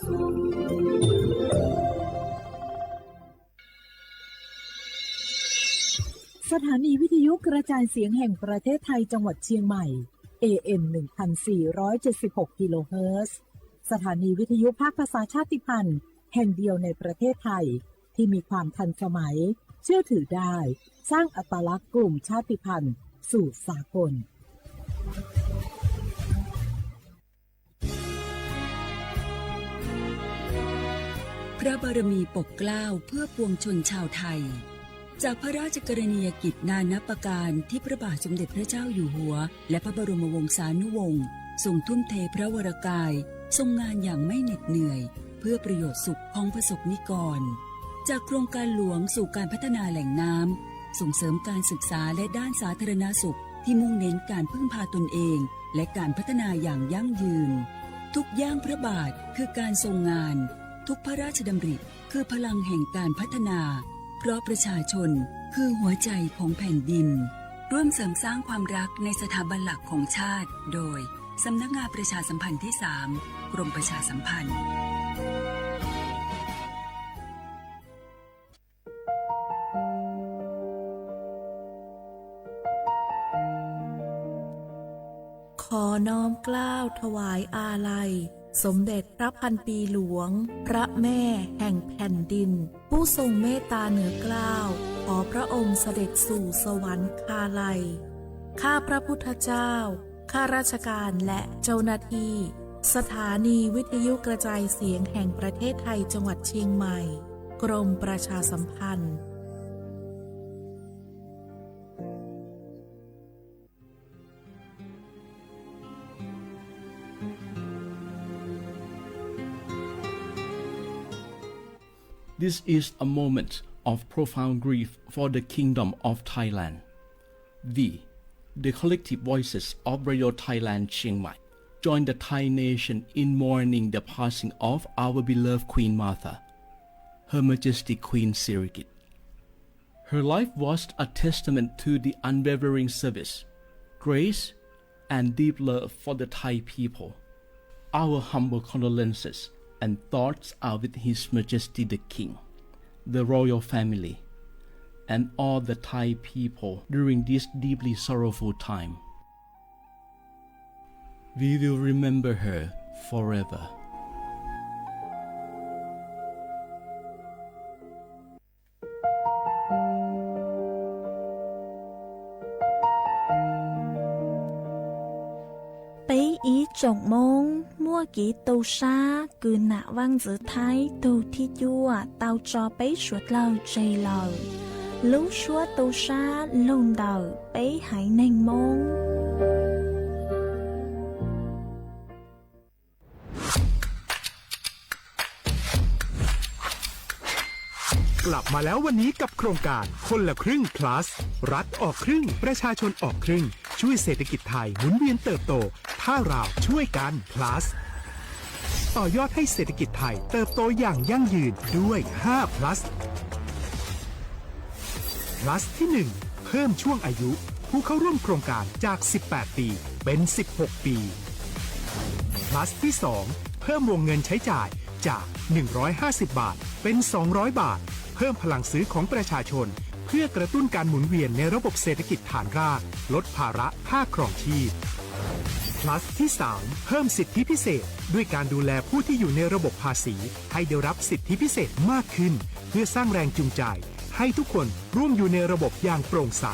สถานีวิทยุกระจายเสียงแห่งประเทศไทยจังหวัดเชียงใหม่ AM 1476 กิโลเฮิรตซ์สถานีวิทยุภาคภาษาชาติพันธุ์แห่งเดียวในประเทศไทยที่มีความทันสมัยเชื่อถือได้สร้างอัตลักษณ์กลุ่มชาติพันธุ์สู่สากลพระบารมีปกเกล้าเพื่อปวงชนชาวไทยจากพระราชกรณียกิจนานับประการที่พระบาทสมเด็จพระเจ้าอยู่หัวและพระบรมวงศานุวงศ์ทรงทุ่มเทพระวรกายทรงงานอย่างไม่เหน็ดเหนื่อยเพื่อประโยชน์สุขของประสบนิกรจากโครงการหลวงสู่การพัฒนาแหล่งน้ำส่งเสริมการศึกษาและด้านสาธารณสุขที่มุ่งเน้นการพึ่งพาตนเองและการพัฒนาอย่างยั่งยืนทุกย่างพระบาทคือการทรงงานทุกพระราชดำริคือพลังแห่งการพัฒนาเพราะประชาชนคือหัวใจของแผ่นดินร่วมเสริมสร้างความรักในสถาบันหลักของชาติโดยสำนักงานประชาสัมพันธ์ที่ 3 กรมประชาสัมพันธ์ขอน้อมเกล้าถวายอาลัยสมเด็จพระพันปีหลวงพระแม่แห่งแผ่นดินผู้ทรงเมตตาเหนือเกล้าขอพระองค์เสด็จสู่สวรรคาลัยข้าพระพุทธเจ้าข้าราชการและเจ้าหน้าที่สถานีวิทยุกระจายเสียงแห่งประเทศไทยจังหวัดเชียงใหม่กรมประชาสัมพันธ์ This is a moment of profound grief for the Kingdom of Thailand. We, the collective voices of Radio Thailand Chiang Mai, join the Thai nation in mourning the passing of our beloved Queen Martha, Her Majesty Queen Sirikit. Her life was a testament to the unwavering service, grace, and deep love for the Thai people. Our humble condolences and thoughts are with His Majesty the King, the royal family, and all the Thai people during this deeply sorrowful time. We will remember her forever. Bấy ý trọng mong mua kỹ tàu xa cứ nạ vang giữa thái tàu thi chua tàu cho bấy suốt lâu chây lâu lũ xua tàu xa lông đầu bấy hãy nành mong กลับมาแล้ววันนี้กับโครงการคนละครึ่ง plus รัฐออกครึ่งประชาชนออกครึ่งช่วยเศรษฐกิจไทยหมุนเวียนเติบโตถ้าเราช่วยกัน plus ต่อยอดให้เศรษฐกิจไทยเติบโตอย่างยั่งยืนด้วย5 plus plus ที่1เพิ่มช่วงอายุผู้เข้าร่วมโครงการจาก18ปีเป็น16ปี plus ที่2เพิ่มวงเงินใช้จ่ายจาก150บาทเป็น200บาทเพิ่มพลังซื้อของประชาชนเพื่อกระตุ้นการหมุนเวียนในระบบเศรษฐกิจฐานรากลดภาระค่าครองชีพ plus ที่3เพิ่มสิทธิพิเศษด้วยการดูแลผู้ที่อยู่ในระบบภาษีให้ได้รับสิทธิพิเศษมากขึ้นเพื่อสร้างแรงจูงใจให้ทุกคนร่วมอยู่ในระบบอย่างโปร่งใส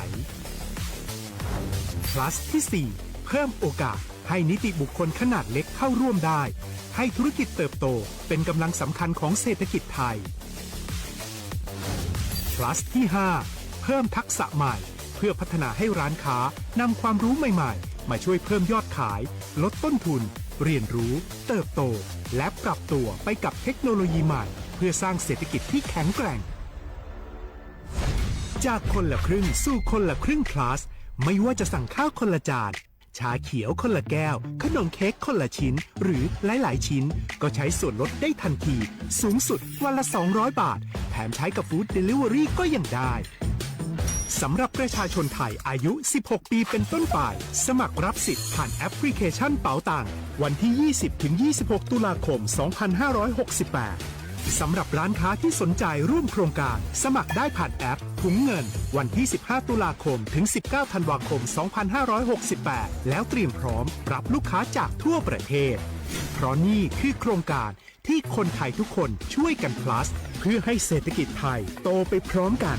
plus ที่4เพิ่มโอกาสให้นิติบุคคลขนาดเล็กเข้าร่วมได้ให้ธุรกิจเติบโตเป็นกำลังสำคัญของเศรษฐกิจไทย plus ที่5เพิ่มทักษะใหม่เพื่อพัฒนาให้ร้านค้านำความรู้ใหม่ๆมาช่วยเพิ่มยอดขายลดต้นทุนเรียนรู้เติบโตและปรับตัวไปกับเทคโนโลยีใหม่เพื่อสร้างเศรษฐกิจที่แข็งแกร่งจากคนละครึ่งสู่คนละครึ่ง plus ไม่ว่าจะสั่งข้าวคนละจานชาเขียวคนละแก้วขนมเค้กคนละชิ้นหรือหลายๆชิ้นก็ใช้ส่วนลดได้ทันทีสูงสุดวันละ200บาทแถมใช้กับฟู้ดเดลิเวอรี่ก็ยังได้ สำหรับประชาชนไทยอายุ 16 ปีเป็นต้นไปสมัครรับสิทธิ์ผ่านแอปพลิเคชันเป๋าตังวันที่ 20-26 ตุลาคม 2568 สำหรับร้านค้าที่สนใจร่วมโครงการสมัครได้ผ่านแอปถุงเงินวันที่ 15 ตุลาคมถึง 19 ธันวาคม 2568 แล้วเตรียมพร้อมรับลูกค้าจากทั่วประเทศเพราะนี่คือโครงการที่คนไทยทุกคนช่วยกัน plus เพื่อให้เศรษฐกิจไทยโตไปพร้อมกัน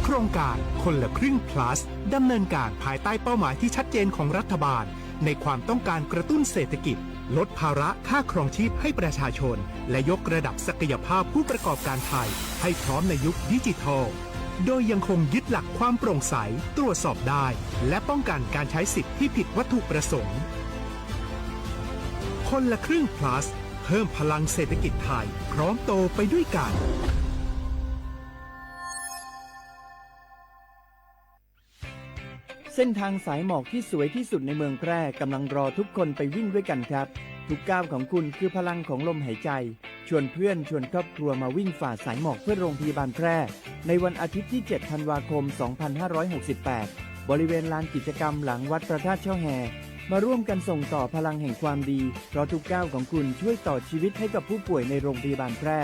โครงการคนละครึ่ง plus ดำเนินการภายใต้เป้าหมายที่ชัดเจนของรัฐบาลในความต้องการกระตุ้นเศรษฐกิจลดภาระค่าครองชีพให้ประชาชนและยกระดับศักยภาพผู้ประกอบการไทยให้พร้อมในยุคดิจิทัลโดยยังคงยึดหลักความโปร่งใสตรวจสอบได้และป้องกันการใช้สิทธิที่ผิดวัตถุประสงค์คนละครึ่ง plus เพิ่มพลังเศรษฐกิจไทยพร้อมโตไปด้วยกันเส้นทางสายหมอกที่สวยที่สุดในเมืองแพร่กำลังรอทุกคนไปวิ่งด้วยกันครับทุกก้าวของคุณคือพลังของลมหายใจชวนเพื่อนชวนครอบครัวมาวิ่งฝ่าสายหมอกเพื่อโรงพยาบาลแพร่ในวันอาทิตย์ที่ 7 ธันวาคม 2568 บริเวณลานกิจกรรมหลังวัดพระธาตุช่อแฮมาร่วมกันส่งต่อพลังแห่งความดีเพราะทุกก้าวของคุณช่วยต่อชีวิตให้กับผู้ป่วยในโรงพยาบาลแพร่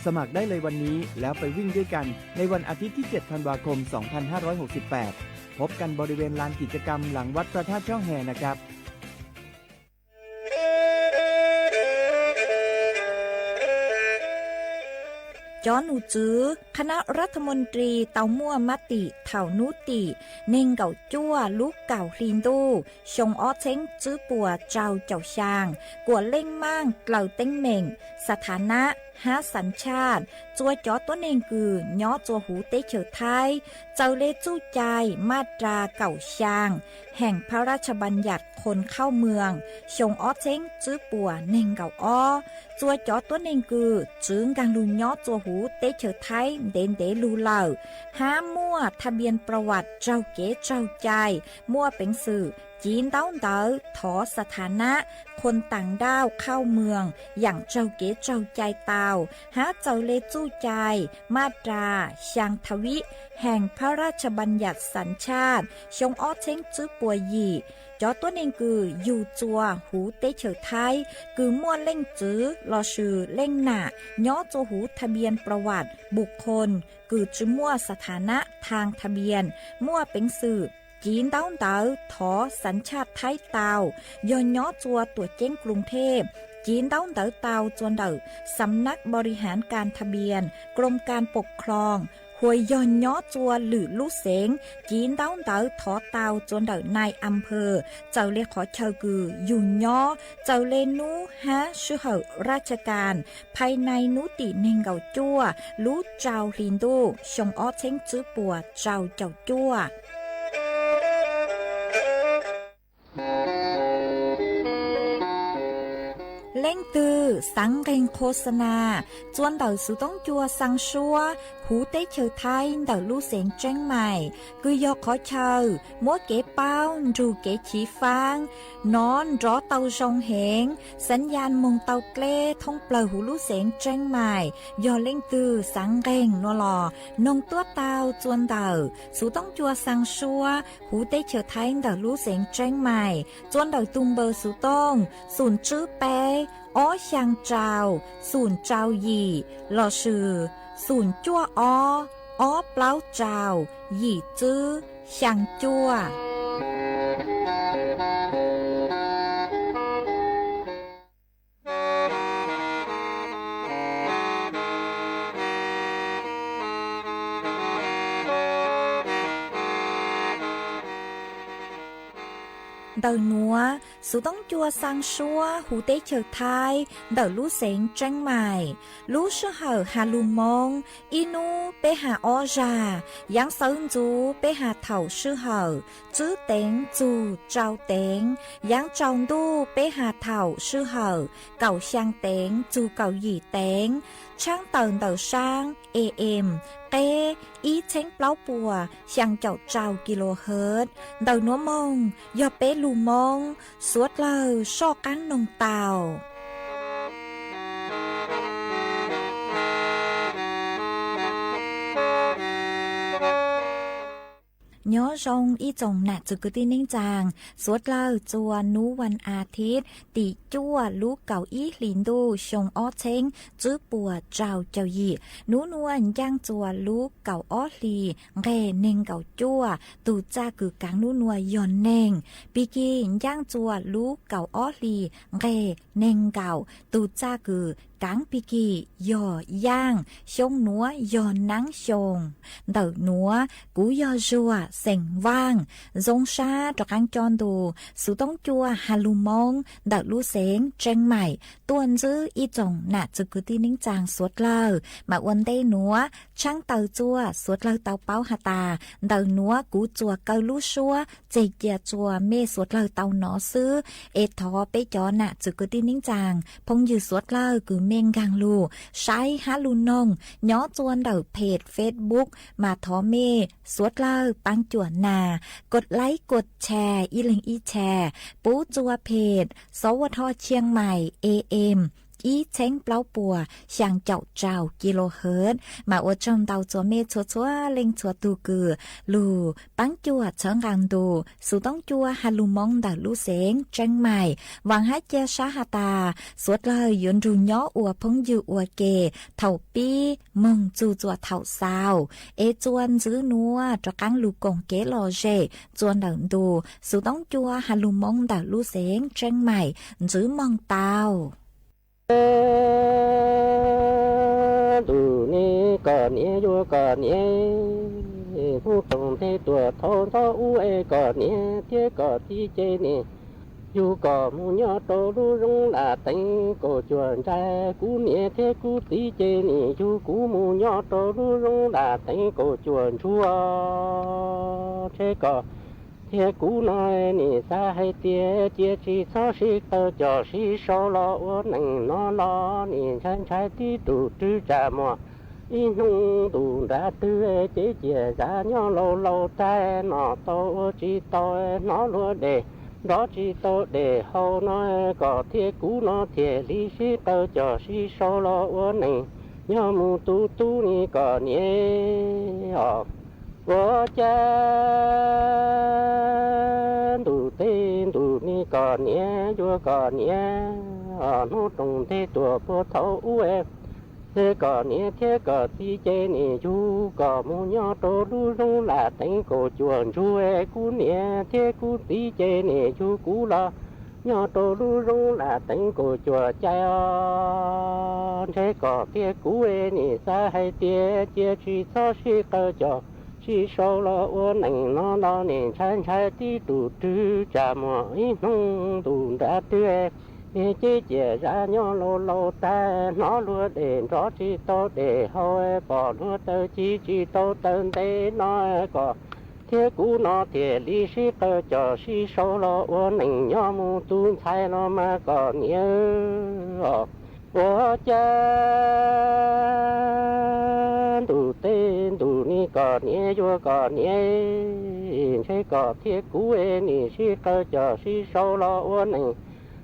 สมัครได้เลยวันนี้แล้วไปวิ่งด้วยกันในวันอาทิตย์ที่ 7 ธันวาคม 2568 พบกันบริเวณลานกิจกรรมหลังวัดพระธาตุช่อแฮนะครับจอนูจื้อคณะรัฐมนตรีเตามั่วมติเถานุติเน่งเก่าจั่วลูกเก่าคลีนดูชงอ้อเช้งจื้อปัวเจ้าเจ้าช่างกัวเล่งมั่งเกล่าเต้งเหม่งสถานะหาสัญชาติจัวจอตัวเน่งกือย่อจัวหูเตเฉอไทยเจ้าเลจู้ใจมาตราเก่าช่างแห่งพระราชบัญญัติคนเข้าเมืองชงอ้อเช้งจื้อปัวเน่งเก่าอ้อจัวจอตัวเน่งกือจึงกังลุงย่อจัวหูเตเฉอไทยเด่นเดลูเหล่าห้ามั่วทะเบียนประวัติเจ้าเก๋เจ้าใจมั่วเป็นสื่อจีนเต้าเต๋อถอสถานะคนต่างด้าวเข้าเมืองอย่างเจ้าเก๋เจ้าใจเตาหาเจ้าเลจู้ใจมาตราชางทวิแห่งพระราชบัญญัติสัญชาติชงอ้อเช้งจื้อปัวยีจอตัวเองคืออยู่จัวหูเตเฉอไทยคือมั่วเล่งจื้อรอชื่อเล่งหน้าย่อจัวหูทะเบียนประวัติบุคคลคือจื้อมั่วสถานะทางทะเบียนมั่วเป็นสื่อจีนเต้าเต๋อถอสัญชาติไทยเตาย้อนย่อจัวตัวเจ้งกรุงเทพจีนเต้าเต๋อเตาจวนเต๋อสำนักบริหารการทะเบียนกรมการปกครองหวยย้อนย่อจัวหรือลู่เสงจีนเต้าเต๋อถอเตาจวนเต๋อนายอำเภอเจ้าเลขอเชอกือยุ่นย่อเจ้าเลนูฮะชื่อเหอราชการภายในนุติเนงเกาจัวลู่เจ้าลินดูชงอ้อเช้งจื้อปัวเจ้าจัวเล่งตือสังเกงโฆษณาจวนเต่าสุต้องจัวสังชัวหูเต้เฉอไทยเต่าลู่เสียงเจ้งใหม่คือยอกขอเชอมัวเก๋เป้าดูเก๋ฉีฟางนอนรอเต่าชงเหงสัญญาณมงเต่าเกล้ท่องเปล่าหูลู่เสียงเจ้งใหม่ยอเล่งตือสังเกงนัวหลอนงตัวเต่าจวนเต่าสุต้องจัวสังชัวหูเต้เฉอไทยเต่าลู่เสียงเจ้งใหม่จวนเต่าตุงเบอร์สุต้องศูนย์จื้อเป้อ้อช่างเจ้าศูนย์เจ้าหยี่หล่อชื่อศูนย์จั่วอ้อเปล่าเจ้าหยี่จื้อช่างจั่วเดินนัวสุต้องจัวสังชัวหูเตเฉอไทยเดินลู่เสียงเจ้งใหม่ลู่ชื่อเหอหาลุงมงอีนูไปหาอ้อจายังเซินจูไปหาเถ่าชื่อเหอจื้อเต็งจูเจ้าเต็งยังจองดูไปหาเถ่าชื่อเหอเก่าช่างเต็งจูเก่าหยี่เต็งช่างเตินเต่าช่างAMเต้อีเช้งเปล่าปัวช่างเจ้าเจ้ากิโลเฮิรตซ์เต่านัวมงยอเป้ลูมงสวดเลยชอกันนงเต่า nhớ rong y chồng nạtจุกตีนิ่งจางสวดเล่าจัวนูวันอาทิตย์ติจัวลูกเก่าอีหลินดูชงอ้อเชงจื้อปัวเจ้าเจ้ายีนูนวลย่างจัวลูกเก่าอ้อลีเร่เน่งเก่าจัวตูจ้ากือกางนูนัวยอนเน่งปีกีย่างจัวลูกเก่าอ้อลีเร่เน่งเก่าตูจ้ากือกางปีกีย่อย่างชงนัวยอนนังชงเต่านัวกูยอจัวเส็งว่างจงชาตระกังจอนดูสุต้องจัวฮาลูมงเต่าลูเสงเจงใหม่ตัวนจื้ออีจงหนาจุกุตีนิ่งจางสวดเล่ามาวันเตนัวช่างเต่าจัวสวดเล่าเต่าเป้าหาตาเต่านัวกูจัวเกาลูชัวเจเจียจัวเมสวดเล่าเต่าหนอซื้อเอทอไปจอหนาจุกุตีนิ่งจางพงยือสวดเล่ากูเมงกังลูใช้ฮาลูนงย้อจวนเต่าเพจเฟซบุ๊กมาทอเมสวดเล่าปังจวนนากดไลค์กดแชร์อีลิงอีแชร์ปูจัวเพจสวทเชียงใหม่ AMอีเช้งเปล่าปัวช่างเจ้าเจ้ากิโลเฮิรตซ์มาอวดชมเตาจัวเมชัวชัวเล็งชัวตูกือลูปังจัวเฉิงกังดูสุต้องจัวฮาลูมงดาลูเสงเจงใหม่หวังให้เจชาฮาตาสวดเลยยนรูย้ออัวพงยูอัวเกเท่าปีมึงจูจัวเท่าสาวเอจวนซื้อนัวตระกังลูกงเกลอเจจวนดังดูสุต้องจัวฮาลูมงดาลูเสงเจงใหม่จื้อมองเตาđủ nè cỏ nè vô cỏ nè phu trồng thế tuổi thâu thâu u e cỏ nè thế cỏ tí chê nè dù cỏ mu nhỏ tô lu rung là tánh cổ chuồn trai cú nè thế cú tí chê nè dù cú mu nhỏ tô lu rung là tánh cổ chuồn chua thế cỏ thế cú nói nè xa hay tia chia chi sao si tơ cho si sâu lo uốn nành nó lo nè chân trái tí đủ tư trả mò in nung đủ đã tư chế chia ra nhỏ lâu lâu trái nó to chi to nó luôn để đó chi to để hậu nói có thế cú nó thế lý si tơ cho si sâu lo uốn nành nhỏ mu tu tu nè có nhé我家đủ tên đủ ni cỏ nhé chúa cỏ nhé nó trồng thế tuổi phố thấu em thế cỏ nhé thế cỏ tí chê nè chú cỏ mu nhỏ tô lu rung là đánh cổ chuồn chú cú nhé thế cú tí chê nè chú cú lo nhỏ tô lu rung là đánh cổ chùa trai thế cỏ thế cú nè xa hay tia chia chi sao si cơ cho chỉ sau lo uốn nành nó lo nền chân trái tí đủ tư trả mỏ ít nung đủ đã tươi để chế chế ra nhỏ lâu lâu ta nó luôn để rõ chi to để hôi bỏ luôn tơ chi to tân thế nó có thế cũ nó thì lý sĩ tơ cho chỉ sau lo uốn nành nhỏ mu tuôn thay nó mà còn nhớ我家đủ tên đủ ni có nhé vô có nhé thế có thiết cú ni si cơ cho si sâu lo uốn này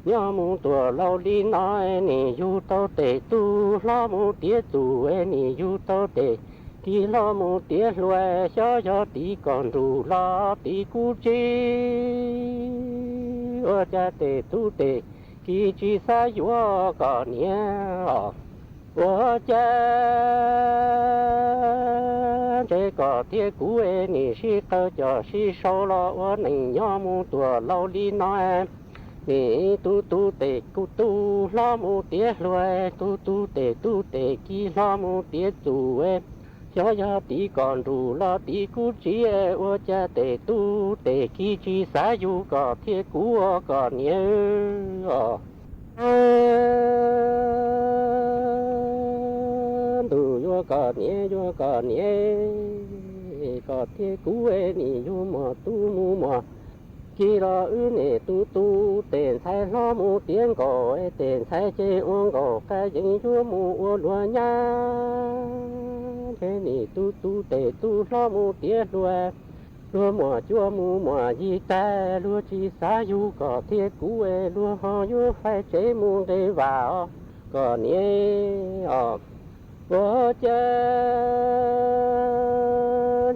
nhớ mu tua lâu đi nói ni du tao tệ tu lo mu tía tu ni du tao tệ thì lo mu tía loe cho tí còn đủ lo tí cú chi ở cha tệ tu tệ kỳ chỉ xa yo có nhé我家这个铁骨你是个叫是收了我能要么多老李那你嘟嘟的咕嘟老母爹来嘟嘟的嘟的鸡老母爹煮诶小小的干住了的骨鸡我家的嘟的鸡鸡啥有个铁骨我个年哦đủ yo có nhé có thế cú ni yo mà tu mu mà khi lo nè tu tiền sai lo mu tiền cổ tiền sai chơi uống cổ cái gì yo mu luôn nhá thế ni tu tệ tu lo mu tiền luôn luôn mà chúa mu mà gì ta luôn chỉ xa yu có thế cú luôn họ yo phải chơi mu để vào có nhé 我家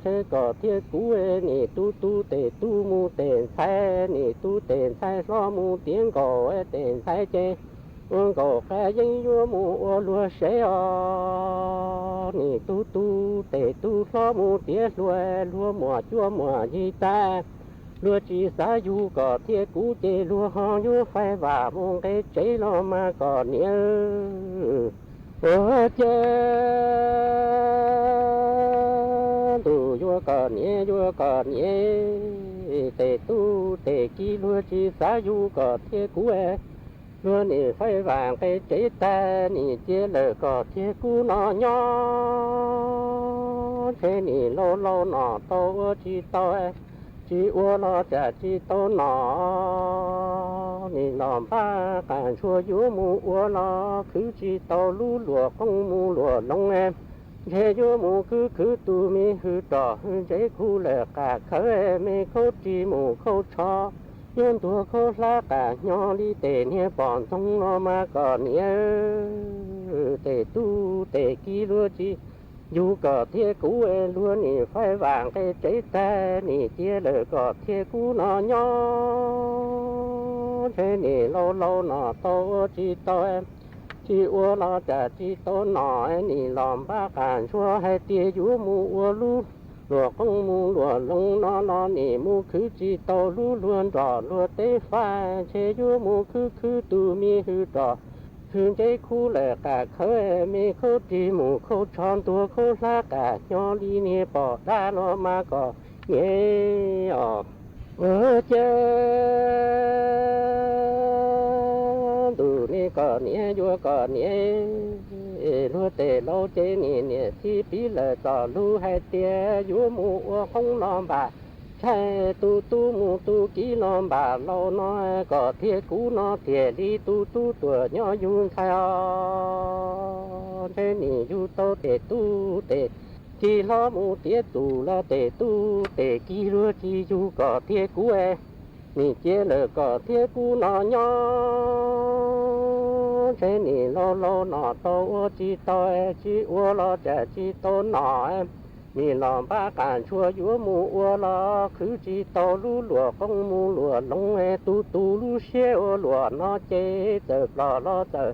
这个铁骨诶，你嘟嘟的嘟木电菜，你嘟电菜说木电狗诶电菜节，我狗还因月木我落谁哦？你嘟嘟的嘟说木电落木脚木一带。lúa chỉ xa du có thiết cú chê lúa ho du phải và mong cái chế lo mà có nhớ ô chê tu du có nhớ tê tu tê kí lúa chỉ xa du có thiết cú e lúa nì phải vàng cái chế ta nì chế lỡ có thiết cú nó nhỏ chế nì lâu lâu nó to chỉ to e chỉ uo lo chả chỉ tô nọ nì làm ba càng chua dúa mu uo lo cứ chỉ tô lú lúa không mu lúa lông em thế dúa mu cứ tu mi hư trò hư giấy khu lệ cả khơi mi khâu chỉ mu khâu cho yon tua khâu lá cả nhỏ đi tề nia bọn sông lo mà còn nia tề tu tề kí lúa chỉ dù có thiết cú e luôn nì phải vàng cái chế ta nì chia lỡ có thiết cú nó nhỏ thế nì lâu lâu nó to chỉ to em chỉ uo nó chả chỉ to nó nì làm ba cản chua hay tia dù mu uo lu lúa không mu lúa lông nó nì mu cứ chỉ to lu luôn rõ lúa tế pha chế dù mu cứ tu mi hư rõ thường chế khu lệ cả khơi mi khâu chỉ mù khâu tròn tua khâu lá cả nhỏ đi nè bỏ ra nó mà có nghe ở chân tu nè có nè vua có nè lúa tê lâu chế nè thì bí lệ cho lúa hay tia vua mù không làm bà chạy tu mu tu kỹ nó bà lâu nó có thiết cú nó thiệt đi tu tuổi nhỏ yun khai thế nì yu tô tê tu tê chỉ lo mu tiết tu là tê tu tê kỹ lúa chỉ yu có thiết cú e nì chế lỡ có thiết cú nó nhỏ thế nì lâu nó tô chỉ to chỉ uo lo chả chỉ tô nó em nì làm ba cản chua dúa mu uo lo cứ chỉ to lú lúa không mu lúa lông e tu lú xe ô lúa nó chế giờ lo giờ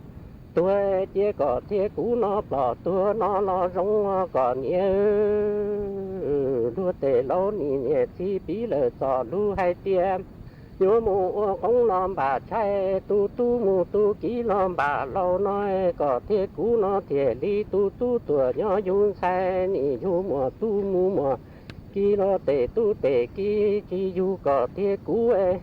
tuổi chế có thiết cú nó bỏ tua nó rong còn nhớ lúa tê lâu nì nhẹ thì bí lỡ cho lú hay tiêm dúa mu không làm bà chạy tu mu tu kỹ làm bà lâu nói có thiết cú nó thiệt đi tu tuổi nhỏ yun sai nì yu mùa tu mu mùa kỹ nó tê tu tê kỹ chỉ yu có thiết cú e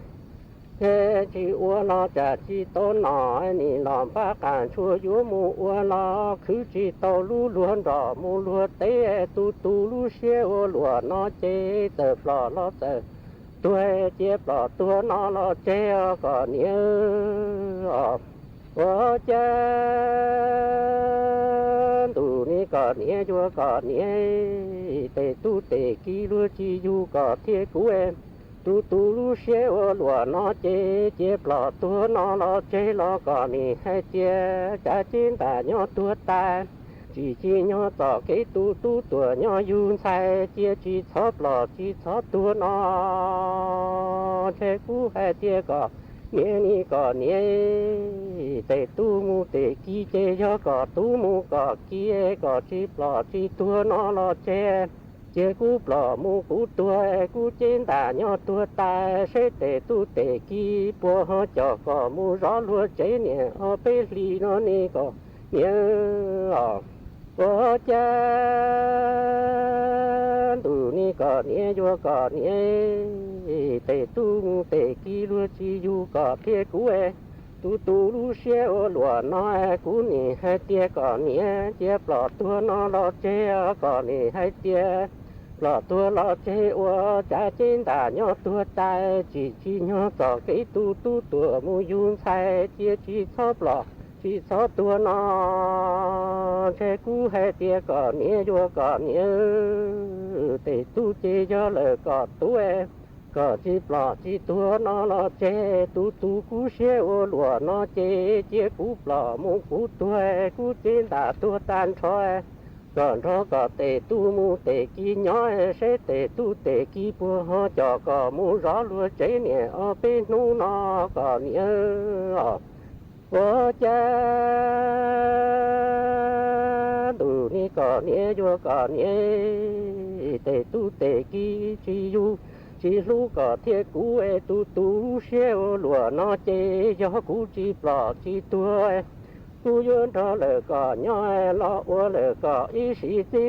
thế chỉ uo nó chả chỉ to nọ nì làm ba cản chua dúa mu uo nó cứ chỉ to lú luôn rõ mu lúa tế tu lú xe ô lúa nó chế tờ lo tờ tuổi chế bỏ tua nó lo chế có nhớ ở chân tu ni có nhớ chúa có nhớ tê tu tê kí lúa chi du có thiết cú em tu lúa xe ô lúa nó chế bỏ tua nó lo chế lo có nhớ hay chế cha chín ta nhỏ tua ta chỉ nhỏ tỏ cái tu tuổi nhỏ yun sai chia chỉ chót lò chỉ chót tua nó chế cú hay chia có nhẹ ni có nhẹ tê tu mu tê kí chế cho có tu mu có kia có chỉ lò chỉ tua nó lo chế chế cú lò mu cú tua cú trên ta nhỏ tua ta sẽ tê tu tê kí bùa họ cho có mu rõ lúa chế nè ở bên lì nó nè có nhớ ở chân tu ni có nhẹ vua có nhẹ tê tu tê kí lúa chỉ yu có thiết cú e tu lú xe ô lúa nó cú nì hai tia có nhẹ chế bỏ tua nó lo chế có nì hai tia bỏ tua lo chế ô cha trên ta nhỏ tua ta chỉ nhỏ có cái tu tua mu yun sai chia chỉ chóp lọ chỉ chóp tua nó chế cú hai tia có nhẹ vua có nhẹ tê tu chế cho lỡ có tu e có chỉ bỏ chỉ tua nó chê tu cú xe ô lúa nó chê cú bỏ mu cú tuê cú trên đã tua tan thôi còn đó có tề tu mu tề kỳ nhói sẽ tề tu tề kỳ bùa ho cho có mu rõ lúa chế nè ở bên nu nó có nhớ ô cha tu ni có nhớ vô có nhớ tề tu tề kỳ chỉ du chỉ lu có thiết cú tu xeo lúa nó chê cho cú chỉ bỏ chỉ tua cú yên đó là có nhói lo ô là có ý sĩ tí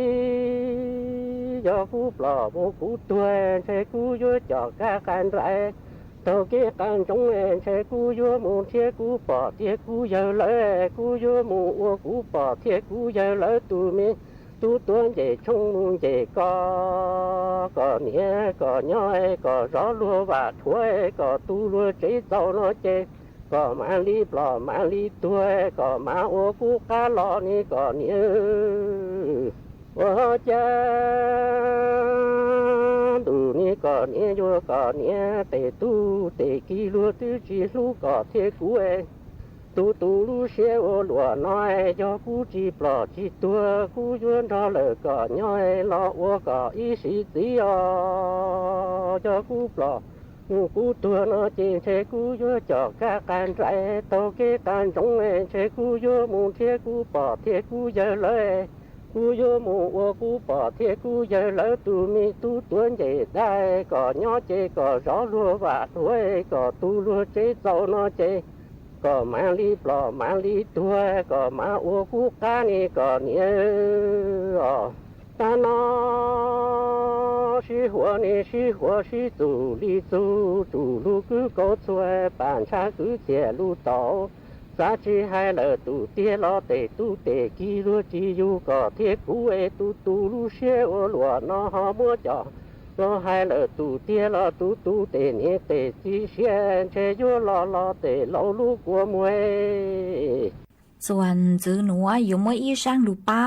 cho cú bỏ một cú tua sẽ cú vô cho các can rải tàu kia can trong em sẽ cú vô một thiết cú bỏ thiết cú giờ lỡ cú vô một ô cú bỏ thiết cú giờ lỡ tu mi tu tuấn về chung về có nhẹ có nhói có rõ lúa và thuê có tu lúa chế giàu nó chế có má li bò má li tuê có má ô cú cá lò ni có nhớ ô cha tu ni có nhớ vô có nhớ tề tu tề kỳ lúa tứ chỉ lúa có thế cú tu lu xe ô lúa nói cho cú chỉ bỏ chỉ tua cú duyên đó là có nhói lo ô có ý sĩ tí cho cú bỏ cú tua nó chỉ xe cú vô cho các can rải tàu cái can trong em xe cú vô một thế cú bỏ thế cú giờ lời cú vô một ô cú bỏ thế cú giờ lỡ tu mi tu tuấn về đây có nhó chế có rõ lúa và tuổi có tu lúa chế giàu nó chế có má li bò má li tua có má ô cú cá ni có nhớ ta nó xí hoa ni xí hoa xí chủ li chủ lu cứ có xuôi bản xa cứ chè lu tàu giá trị hai là tu tia lo tề tu tề kỳ lu chi du có thiết cú tu lu xe ô lúa nó họ mua cho lo hai là tu tia lo tu tề ni tề chi xe che vô lo tề lâu lu của muối ส่วนจื้อหนัวอยู่มื่ออีช่างลูเป้า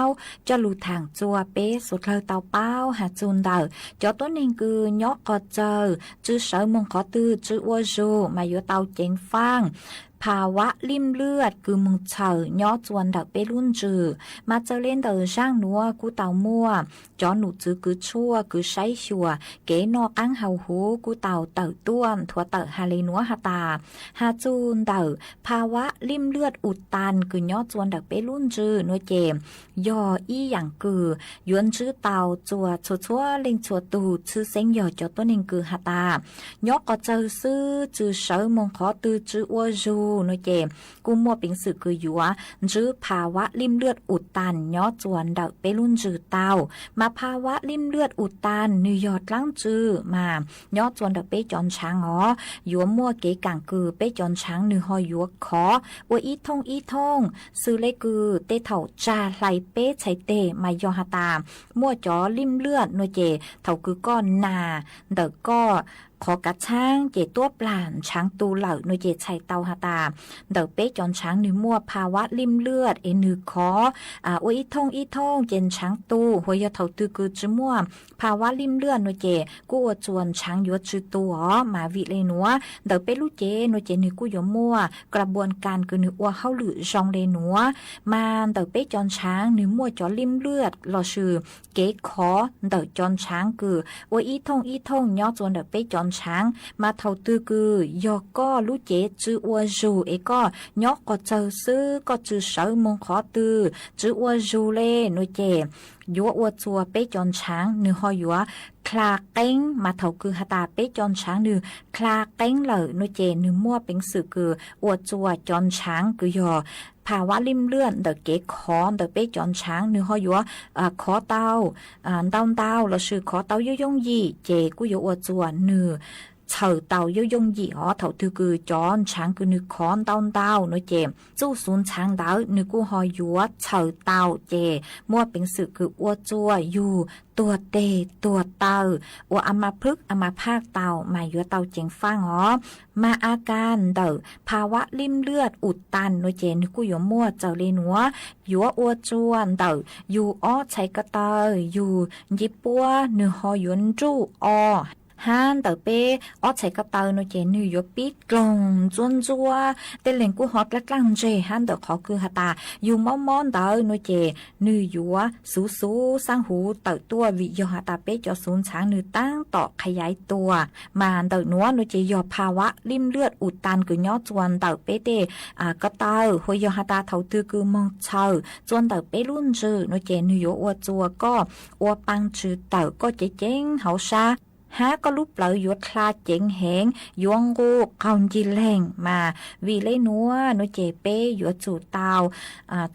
จะลูถังจัวเป๊สุดเลยเตาเป้าหาจูนเดอจอตัวนึงคือยอกก็เจอจื้อเสริมมงขอตื้อจื้อวัวจูมาอยู่เตาเจงฟางภาวะลิ่มเลือดคือมึงเฉยย่อจวนดักเปรุ่นจือมาเจอเล่นเดอช่างนัวกูเตามั่วจอหนูจื้อคือชั่วคือใช้ชัวเก๋นอกอังเฮาหูกูเตาเตอต้วมถั่วเตอฮาเลนัวฮาตาฮาจูนเดอภาวะลิ่มเลือดอุดตันคือย่อจวนดักเปรุ่นจือนัวเจมย่ออีอย่างคือยวนจื้อเตาจัวชัวเล่งชัวตูชื่อเซ็งย่อจอตัวนึงคือฮาตายอกก็เจอซื้อจื้อเสริมมงขอตื้อจื้อวัวจูน้อยเจกูมัวเป็นสื่อคืออยู่ว่าจื้อภาวะลิ่มเลือดอุดตันย้อจวนเดาไปรุ่นจื้อเตามาภาวะลิ่มเลือดอุดตันนิวยอร์กลังจื้อมาย้อจวนเดาไปจอนช้างอ๋อยัวมัวเก๋กังคือไปจอนช้างนือหอยยัวขอว่าอีทงซื้อเลยคือเตเถ่าจ่าไหลเป้ใช้เตมายอฮาตามัวจ่อลิ่มเลือดน้อยเจเถ่าคือก้อนนาเดาก็ขอกระช้างเจตัวปลานช้างตูเหล่าหน่วยเจชัยเตาหาตาเดาเป๊จอนช้างนือมั่วภาวะลิ่มเลือดนือขอโอ้ยอีทงเจนช้างตูหัวยาเท่าตือคือจื้อมั่วภาวะลิ่มเลือดหน่วยเจกู้จวนช้างยัวจื้อตัวมาวิเลนัวเดาเป๊ลูกเจหน่วยเจนือกู้ยมั่วกระบวนการคือนืออัวเข้าหรือจองเลนัวมาเดาเป๊จอนช้างนือมั่วจอลิ่มเลือดรอชื่อเก๋ขอเดาจอนช้างคือโอ้ยอีทงย่อจวนเดาเป๊จอนช้างมาเท่าตื้อคือยอก็รู้เจจื้ออัวจูก็ยอกก็เจอซื้อก็จื้อเสริมมงขอตื้อจื้ออัวจูเล่หน่วยเจยัวอัวจัวเป๊จอนช้างนือหอยัวคลาเก้งมาเท่าคือฮาตาเป๊จอนช้างนือคลาเก้งเลยหน่วยเจนือมั่วเป็นสื่อคืออัวจัวจอนช้างคือยอภาวะลิ่มเลือดเดเก๋ขอเดเป๊จอนช้างนือหอยัวขอเตาเราชื่อขอเตายุ่ยงยี่เจกูยัวอัวจัวนือเฉาเตายุ่ยงยี่อ๋อเท่าถือคือจอนช้างคือนึกคอนเตาน้อยเจจู่ศูนย์ช้างดาวนึกกูหอยยัวเฉาเตาเจมั่วเป็นสื่อคืออัวจัวอยู่ตัวเตตัวเตาอัวอามาพฤกอามาภาคเตามายัวเตาเจงฟังอ๋อมาอาการเดอภาวะลิ่มเลือดอุดตันน้อยเจนึกกูยัวมั่วเจ้าเลนัวยัวอัวจวนเดออยู่อ้อใช้กระเตยอยู่ยิปัวเนื้อหอยยวนจู่อ้อ ห้านเต๋อเป้ออใช้กระเตาโนเจนิวยอร์กปิดกลงจวนจัวเตเลงกูฮอตและกลางเจห้านเต๋อขอคือหาตาอยู่มอมอนเต๋อโนเจนิวยัวสูสูสร้างหูเต๋อตัววิยอหาตาเป้จอศูนย์ช้างนือตั้งต่อขยายตัวมาเต๋อนัวโนเจยอภาวะริมเลือดอุดตันคือย่อจวนเต๋อเป้เตกระเตาหวยยอหาตาเถาตือคือมองเชาจวนเต๋อเป้รุ่นจือโนเจนิวยอร์กอวจัวก็อวปังจือเต๋อก็เจ๊งเฮาชาหาก็ลุบเปล่าหยวดคลาเจ๋งแหงยวงกูกาวจีแหงมาวีเลยนัวโนเจเป้หยวดจู่เตา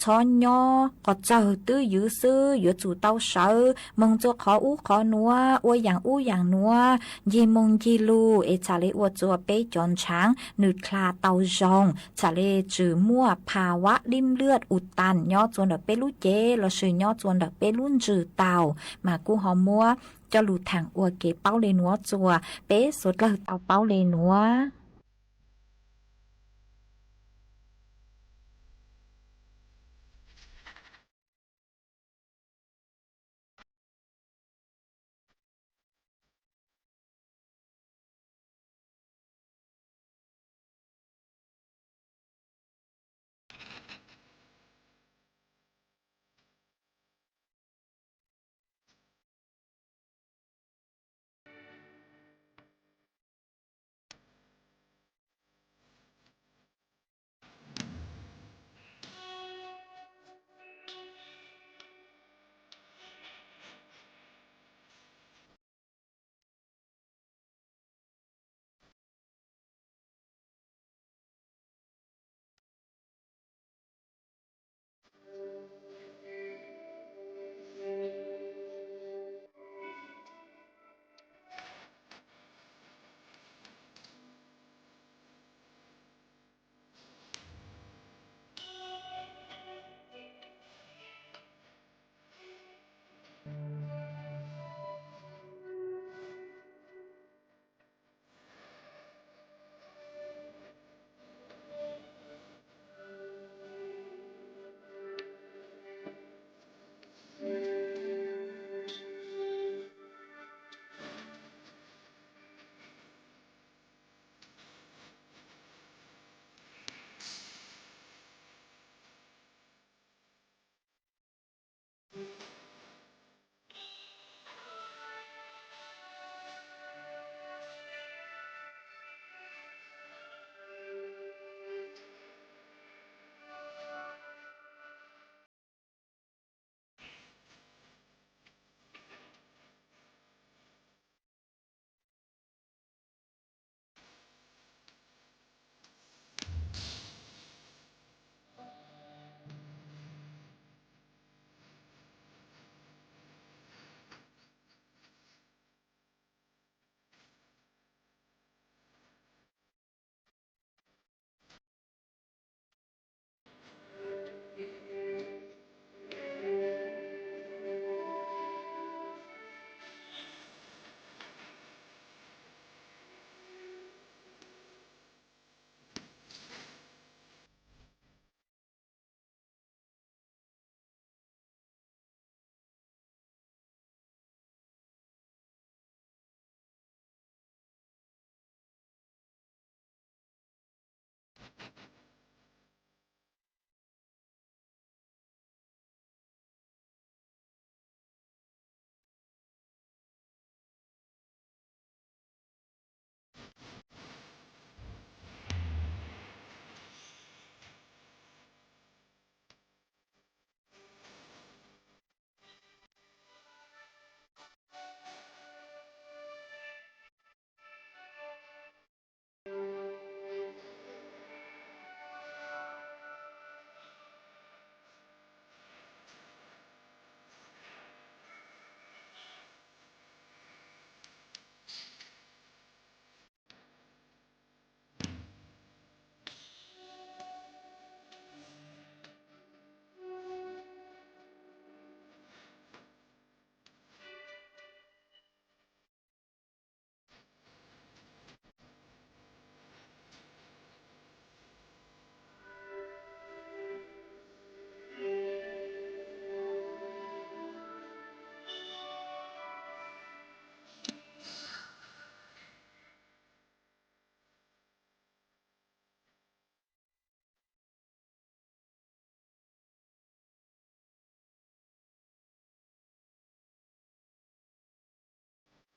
ช้อนย่อก็เจอตื้อยื้อซื้อหยวดจู่เตาเสือมงจัวขออู้ขอนัวอวยอย่างอู้อย่างนัวยีมงยีลูชาเลอวดจัวเป้จอนช้างนืดคลาเตาจองชาเลจือมั่วภาวะริมเลือดอุดตันย่อจวนดอกเป้ลูเจเราชื่อย่อจวนดอกเป้รุ่นจือเตามากูหอมมัวcho lù thẳng ua kế bao lê núa chùa bé sốt lờ tao bao lê núa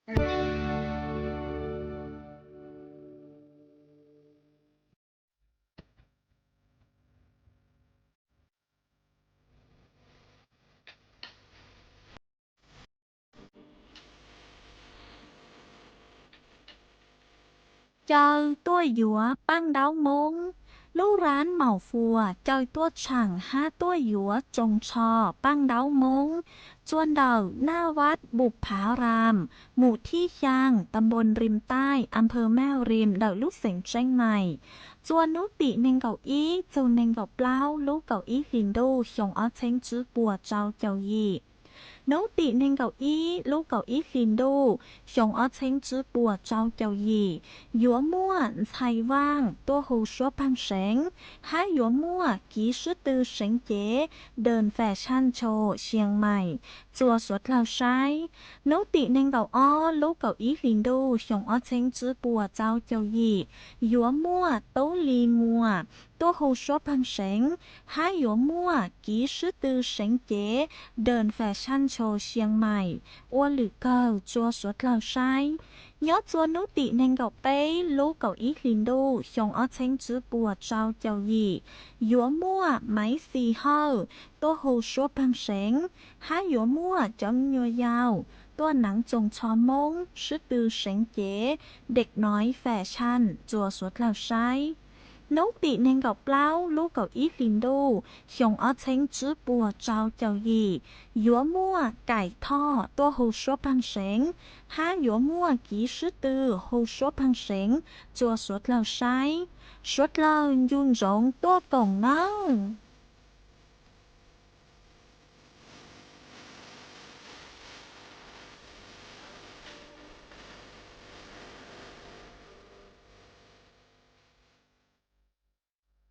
Chơi tôi dũa băng đáo mông lúc rán màu phùa chơi tuốt chẳng hát tôi dũa trồng trò băng đáo môngจวนเดาหน้าวัดบุพาราม หมู่ที่ยางตำบลริมใต้อำเภอแม่ริมเดาลูกเสียงเชียงใหม่จวนนุติเนงเก่าอี้จูเนงเก่าเปล่าลูกเก่าอี้หินดูชงอ้อเช้งจื้อปัวเจ้าเจ้ายี่nấu tị nên cậu ý lúc cậu ý xin đô xong ở trên chữ bùa trao chào gì dũa mua thầy vang tô hồ số băng sáng há dũa mua kỹ sư tư sáng chế đơn phẻ shan trồ xiềng mày chùa suốt lao sai nấu tị nên cậu o lúc cậu ý xin đô xong ở trên chữ bùa trao chào gì dũa mua tấu ly mua tô hồ số băng sáng há dũa mua kỹ sư tư sáng chế đơn phẻ shan trồ xiềng mày ô lử cờ chùa suốt lao sai nhớ chùa nấu tị nên cậu bé lúc cậu ý xin đô xong ở trên chữ bùa trao chào gì dũa mua máy xì hơ tô hồ số băng sáng há dũa mua chấm nhua daoตัวหนังจงชอมงชื่อตือเสงเจ๋เด็กน้อยแฟชั่นจัวสวดแล้วใช้นกตีเนงกับเปล่าลูกกับอีลินดูชงอ้อเช้งจื้อปัวเจ้าเจ้ายียัวมั่วไก่ท่อตัวหูชัวพังเสงห้ายัวมั่วกีชื่อตือหูชัวพังเสงจัวสวดแล้วใช้สวดแล้วยุ่นจงตัวกงเงา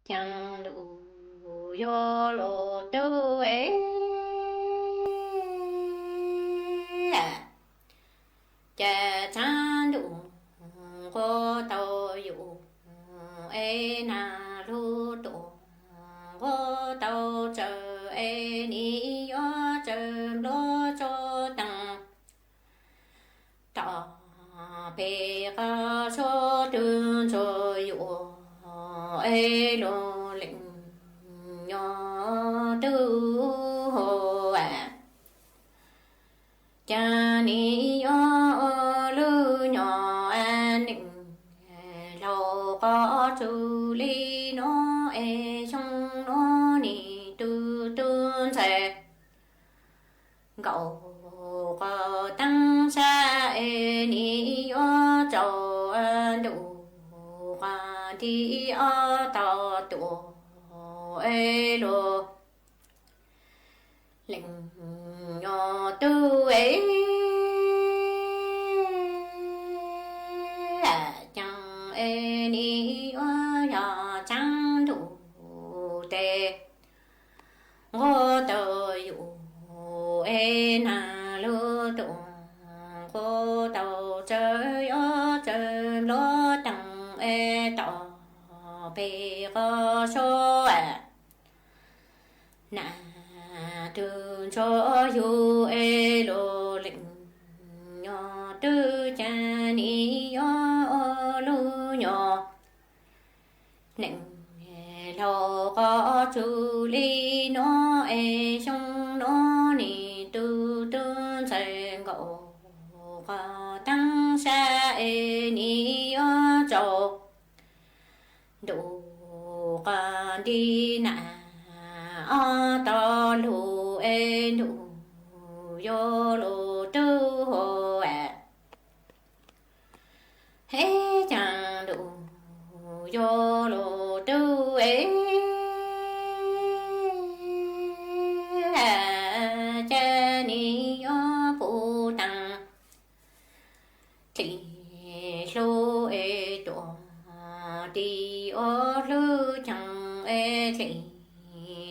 chẳng đủ vô lộ tư ấy chả chẳng đủ có tàu dụ ấy na lu tổ có tàu chờ ấy ni yo chờ lo cho tăng tỏ bề ca cho tương cho dụ ê lô lệnh nhỏ tư hồ cha ni yo lư nhỏ an định lâu có chữ ly nó ê trong nó ni tư tương sẽ gậu có tăng xa ê ni yo trầu an đủ qua đi ở tàu tổ ê lô lệnh nhỏ tư ấy chẳng ê ni ở nhà chẳng đủ tê ngô tờ dụ ê na lô tổ ngô tàu chơi ở chơi lô tăng ê tỏ bề có số nà tương cho yu ê lô lệnh nhỏ tư cha ni yo lu nhỏ nệnh lâu có chú ly nó ê trong nó ni tư tương sẽ ngộ có tăng xa ê ni yo trầu đủ con đi nà o to lu ê đủ vô lu tư hồ hé chẳng đủ vô lu tư ê cha ni yo phụ tăng thì lu ê tổ đi ô lư chẳng ê thì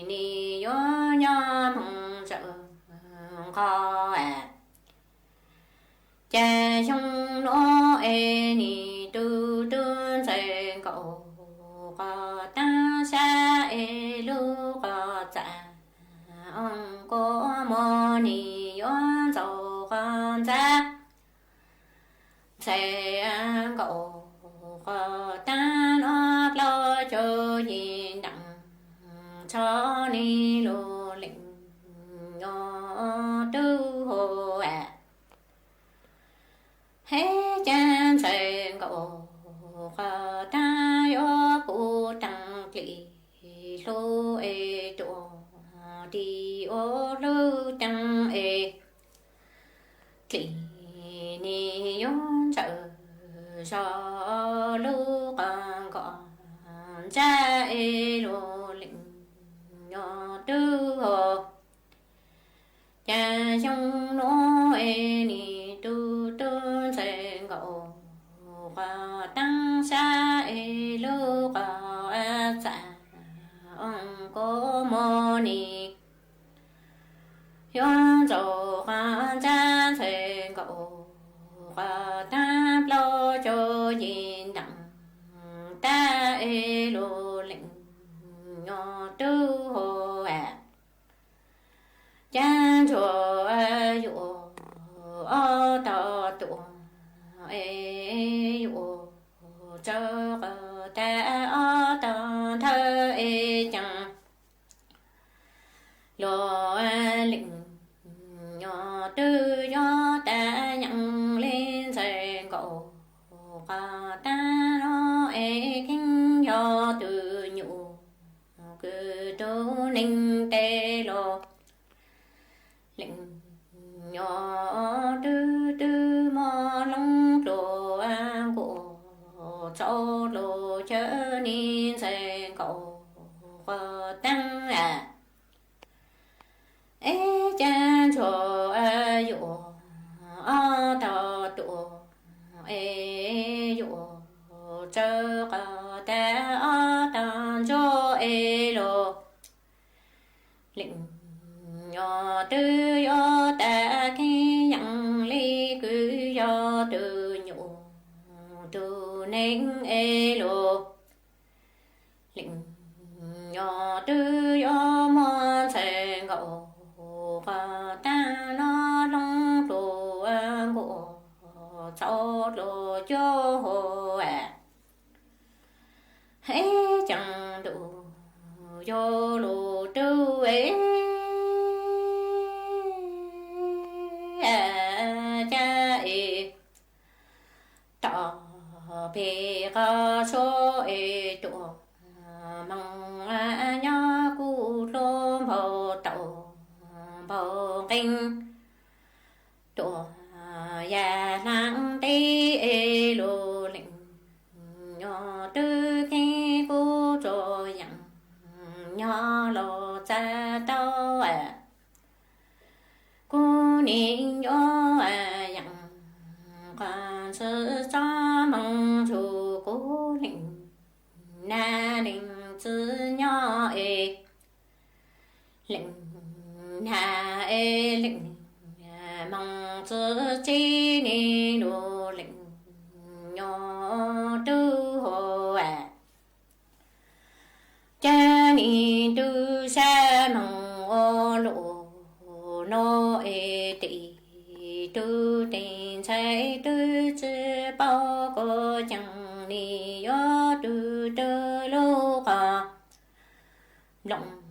ni yo nhom sợ khó cha trong nó ê ni tư tư sẽ cậu có ta xa ê lư có dạ ông có mô ni yo dầu con ra cho ni lô lĩnh nhỏ tư hồ hé chan sen cậu khờ ta yo bu tăng kỵ lô e tổ đi ô lô tăng e kỵ ni yon chờ cho lô còn còn cha e lô lĩnh nhỏ tư hồ cha trong nó e ni tu tu sen cậu và tăng xa e lô và sa ông có mô ni yon dầu hoa cha sen cậu và ta lo cho nhìn đặng ta e lô lĩnh nhỏ tư hồ cha cho yo o ta tu e yo cho ta o ta thơ e chẳng lo lĩnh nhỏ tư do ta nhận lên sen cậu và ta nó e kinh do từ nhủ cứ tu ninh tê lo lĩnh nhỏ tư tư mò long đồ an của cho lô chớ nên sen cậu và tăng ê cha cho yo a ta tu ê yo chớ ta a ta cho ê lô lĩnh nhỏ tư yo ta khi nhận ly cứ yo từ nhủ từ nên ê lô lĩnh nhỏ tư yo mòn sen cậu và ta nó long đồ an của cho đồ cho hồ hãy chẳng đủ vô lù tư ấy cha e tỏ bề có số e tụ mong nhớ cụ lô bầu tàu bầu kinh tụ già nắng tê e lô lĩnh nhỏ tư khi cô trò dặn nhỏ lô cha tao cô nín nhỏ dặn quan sự cho mong chủ cô lĩnh na lĩnh chữ nhỏ e lĩnh na e lĩnh mong chữ chi ni đồ lĩnh nhỏ tư hồ cha ni tư sa mong ô lộ nô e tị tư tình trái tư chữ bao cô chẳng ni yo tư tư lô cả lòng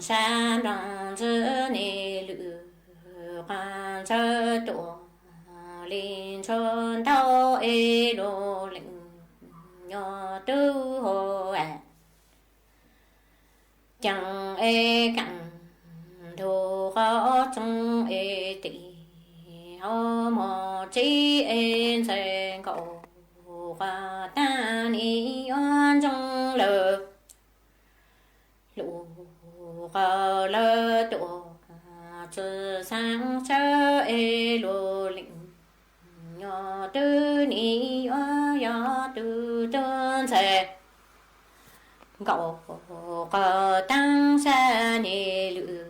sa lòng chữ ni lự quan chớ tổ linh chôn tao e đồ lĩnh nhỏ tư hồ chẳng e cẳng thù khó trong e tị ho mò chi e sen cậu và ta ni oan trong lờ lũ khờ lơ tổ chữ sáng chớ e lô lĩnh nhỏ tư ni yo tư tôn se cậu khờ tăng sa ni lự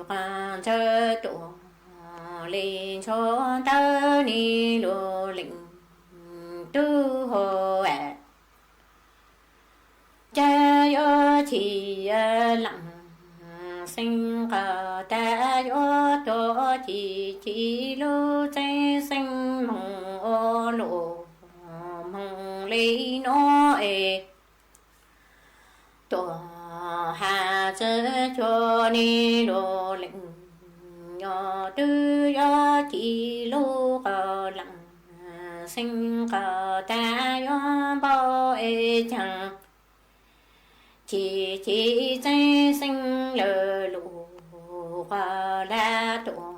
quan chớ tổ linh cho tơ ni lô lĩnh tư hồ cha yo chỉ lặng sinh cả ta yo to chỉ lô trái sinh mong ô lộ mong lấy nó e to hà chớ cho ni đồ lệnh nhỏ tư do chỉ lô cờ lặng sinh cờ ta do bao ê chẳng chỉ dây sinh lờ lụ qua la tổ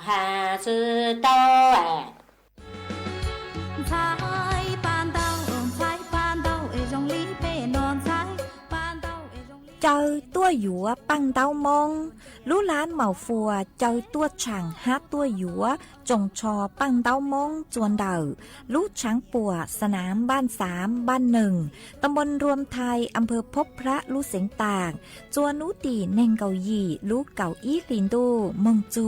hà chớ tao à chơi tua dũa băng tao mong lú lán màu phùa chơi tua chẳng hát tua dũa trồng trò băng tao mong chuồn đảo lúช้างปัวสนามบ้าน3บ้าน1ตำบลรวมไทยอำเภอพบพระลูเสียงต่างจวนนุตีเน่งเกาหยี่ลูเก่าอีลินดูมงจู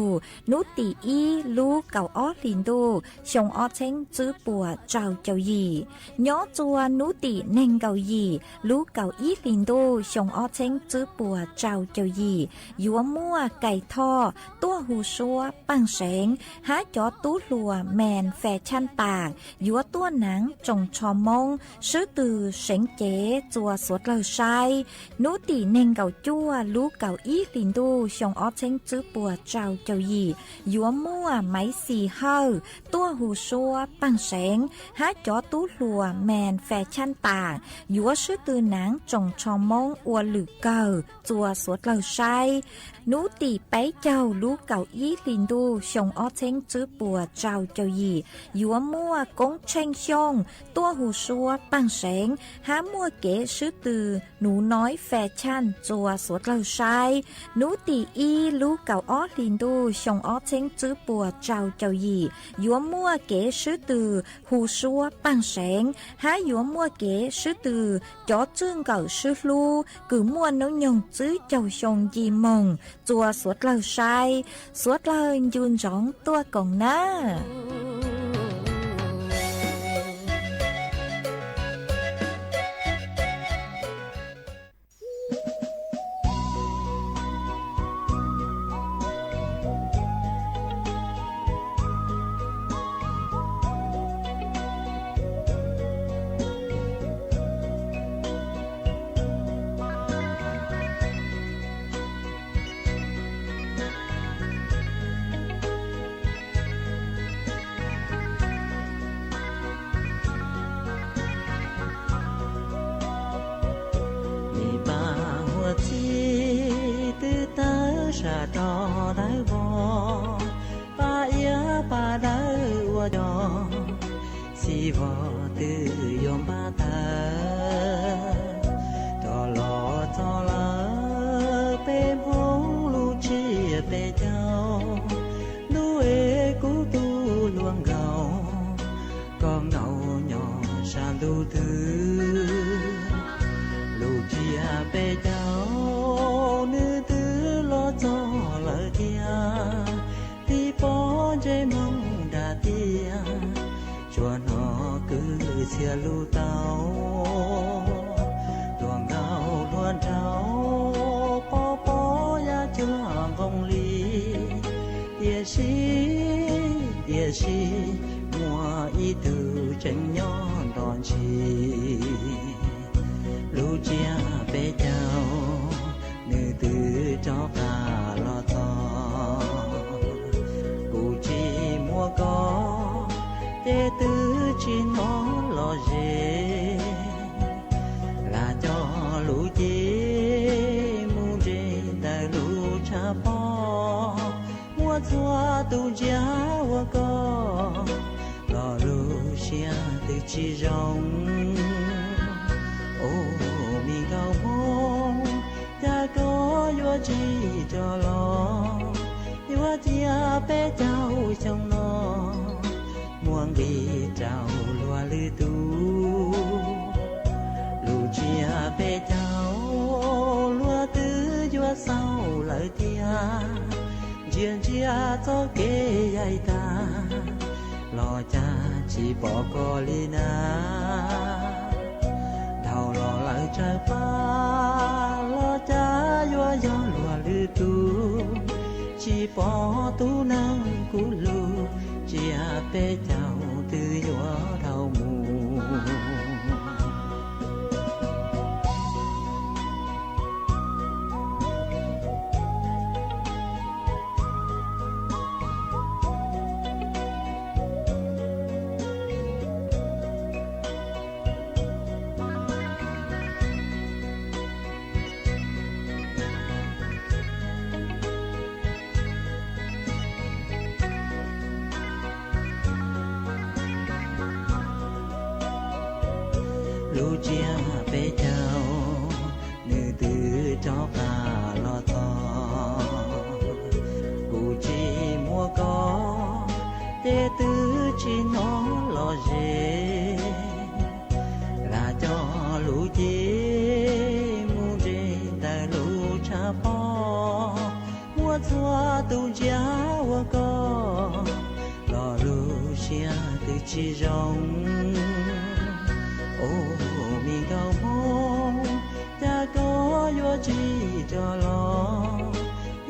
นุตีอีลูเก่าอ้อลินดูชงอ้อเช้งจื้อปัวเจ้าเจ้าหยี่ย้อจวนนุตีเน่งเกาหยี่ลูเก่าอีลินดูชงอ้อเช้งจื้อปัวเจ้าเจ้าหยี่ยัวมั่วไก่ท่อตัวหูชัวปังเสงหาจอตู้ลัวแมนแฟชั่นต่างยัวตัวหนังจงชอมงซื้อตือเสงเจ๋จัวสวดเลอไซนุตีเน่งเก่าจั่วลูเก่าอีลินดูชงอ้อเช้งจื้อปัวเจ้าเจ้าหยี่ยัวมั่วไม้สีเฮาตัวหูชัวปังเสงหาจอตู้ลัวแมนแฟชั่นต่างยัวซื้อตือหนังจงชอมงอวหรือเก่าจัวสวดเลอไซนุตีไปเจ้าลูเก่าอีลินดูชงอ้อเช้งจื้อปัวเจ้าเจ้าหยี่ยัวมั่วกงเชงชงตัวหูชัวปังเสงหามั่วเก๋ซื้อตือหนูน้อยแฟชั่นจัวสวดเลอไซนุตีอีลูเก่าอ้อลินดูชงอ้อเช้งจื้อปัวเจ้าเจ้าหยี่ยัวมั่วเก๋ซื้อตือหูชัวปังเสงหายัวมั่วเก๋ซื้อตือจอจึ้งเก่าซื้อลูกือมั่วน้องยงจื้อเจ้าชงยีมงจัวสวดเลอไซสวดเลอยืนร้องตัวกงหน้า chia bé cháu nữ tư cho cả lo to cụ chỉ mua có tê tư chỉ nó lo dễ là cho lũ chi mu dê tại lũ cha po mua chua tu giá mua có lo lũ chia từ chi rong ô mi cao mong ta có yo chi cho lo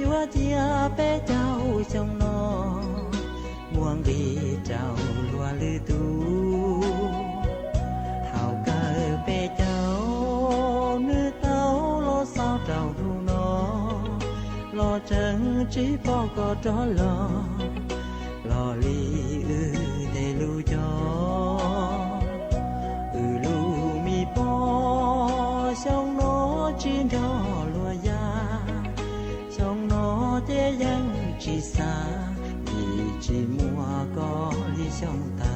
yo chia bé cháu trong nó muang đi trao lúa lư tu hào ca bé cháu nữ tao lo sao trao thu nó lo chẳng chỉ bỏ có cho lo li để lu cho lu mi po xong nó chỉ đó lúa ya xong nó thế yang chỉ xa chỉ mua có lý trong ta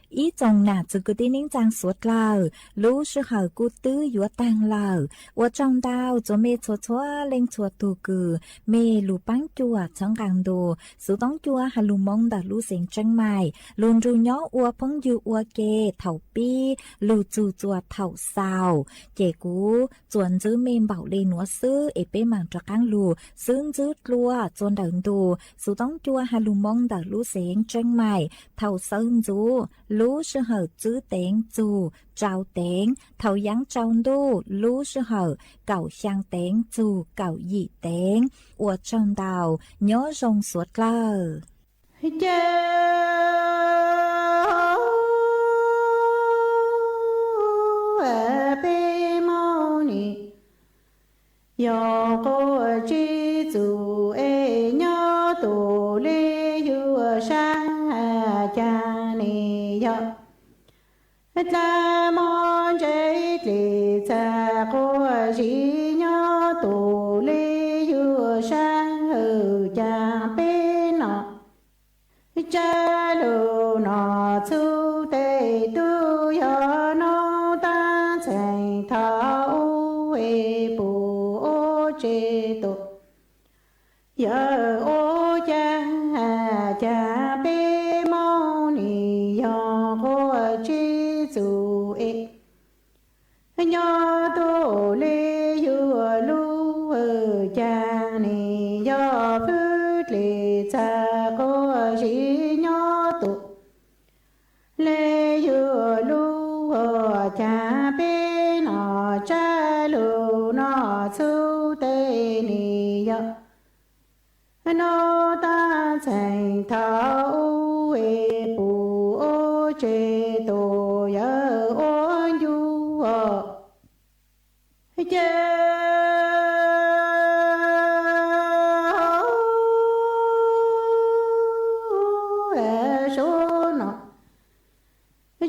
ý chồng nà chỉ cứ tin nín trang suốt lờ lú sư hở cú tư yếu tăng lờ ở trong đào cho mê chua chua lên chua tu cử mê lù bánh chua trong càng đồ sự tống chua hà lù mong đã lú xịn chân mày luôn ru nhỏ ua phong dư ua kê thầu pi lù chù chua thầu sao chế cú chuẩn giữ mê bảo lên núa sư ế bê màng cho càng lù xương giữ lua chuẩn đợn đồ sự tống chua hà lù mong đã lú xịn chân mày thầu sơn dù lú sư hở chữ tiếng dù trao tiếng thầu dáng trong đô lú sư hở cậu sang tiếng dù cậu dị tiếng ở trong đào nhớ rong suốt lờ yo cô chi dù e nhớ tổ lê yu sa cha ni yo ta mon chế lì cha cô chi nhớ tổ lê yu sa cha pe nọ cha lu nọ chu tê tu yo no ta chạy thao e bu ô chế tu yo ô cha cha pe mo ni yo cô chi chu e nhớ tu lê yu lu cha ni yo phước lê cha cô chi nhớ tu lê yu lu cha pe nọ cha lu nọ chu tê ni yo nó ta thành thao e bu ô chế tổ yo ô du chê số nọ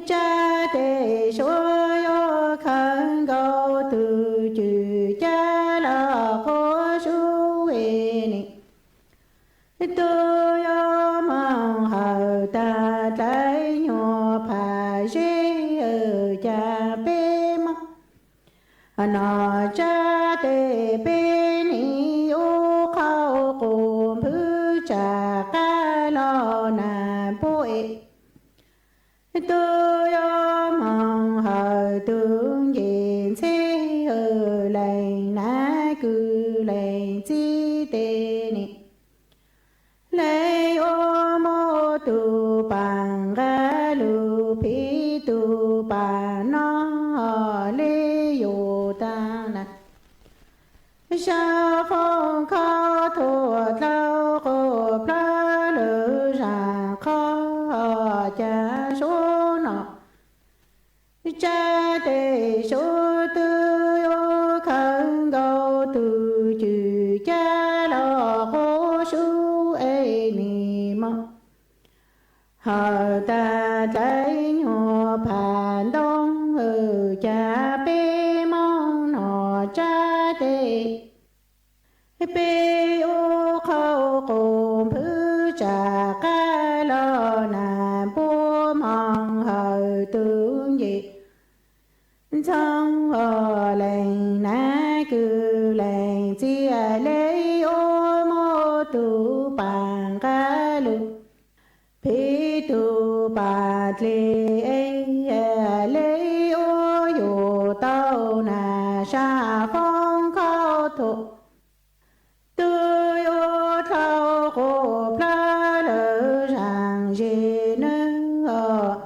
cha tê số yo khăn câu từ chữ cha là khó số e ni tôi mang hờ ta trái nhỏ phà dê ở cha bê mắc nó cha tê bê ni ô khao cùng phứ cha ca lo nà bôi tôi mang hờ tương diện xe ở lại ná cứ lại chi tê ni lê ô mô tu bằng ga lu pi tu bà nó lê yo ta na sa phong khó thuộc lao cô pla lư ra khó cha số nọ cha tê số tư yo khăn câu từ chữ cha lo cô su e cha trái nhỏ phản đông ở cha bê mong nó cha đê bê ô khâu cùng phứ trà ca lo nà bố mong hờ tướng gì trong ở lành ná cư lành chia lấy ô mô tu bằng ca lu phi tu bà lê lấy ô dù tao nà sa phong khao thụ tôi ô thao khổ pla lỡ rằng gì nữa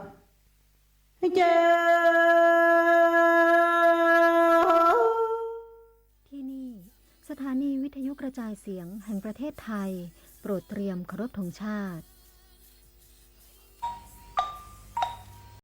chơi ที่นี่สถานีวิทยุกระจายเสียงแห่งประเทศไทยโปรดเตรียมเคารพธงชาติ